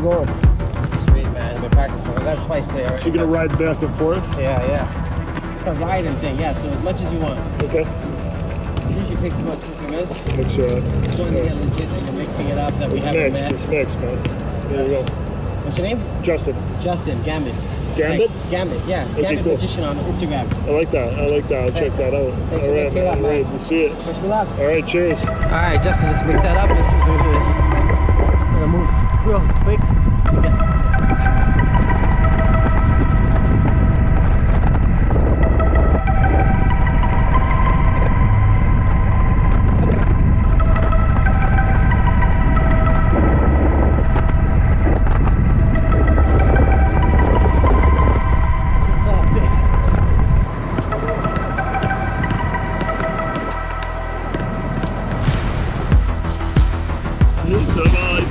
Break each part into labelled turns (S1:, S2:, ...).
S1: going?
S2: Sweet, man. I've been practicing. I got it twice today already.
S1: So you're gonna ride back and forth?
S2: Yeah, yeah. It's a riding thing, yeah. So as much as you want.
S1: Okay.
S2: It usually takes about 2 minutes.
S1: Make sure.
S2: Just wanted to get legit and you're mixing it up that we haven't met.
S1: It's mixed, man. There you go.
S2: What's your name?
S1: Justin.
S2: Justin Gambit.
S1: Gambit?
S2: Like, Gambit, yeah.
S1: Okay,
S2: Gambit
S1: cool.
S2: Magician on Instagram.
S1: I like that. I'll check that out.
S2: Thanks.
S1: All right,
S2: Mix it up,
S1: man.
S2: man.
S1: Ready to see it.
S2: Wish me luck.
S1: All right, cheers.
S2: All right, Justin, just mix that up. Let's do this. I'm gonna move real quick.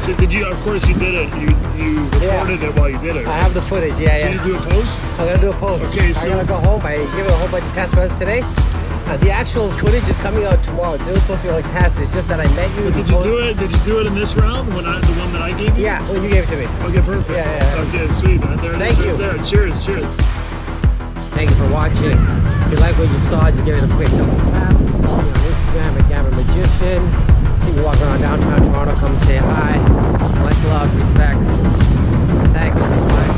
S1: So did you? Of course, you did it. You recorded it while you did it.
S2: I have the footage, yeah,
S1: So
S2: yeah.
S1: you do a post?
S2: I'm gonna do a post.
S1: Okay, so
S2: I'm gonna go home. I gave it a whole bunch of test runs today. The actual footage is coming out tomorrow. It was supposed to be like tests. It's just that I met you.
S1: Did you do it? Did you do it in this round? The one that I gave you?
S2: Yeah, when you gave it to me.
S1: Okay, perfect.
S2: Yeah.
S1: Okay, sweet, man. There it
S2: Thank
S1: is
S2: you.
S1: right there. Cheers, cheers.
S2: Thank you for watching. If you like what you saw, just give it a quick double tap. On Instagram at Gambit Magician. See me walk around downtown Toronto. Come say hi. Much love, respects. Thanks. Bye.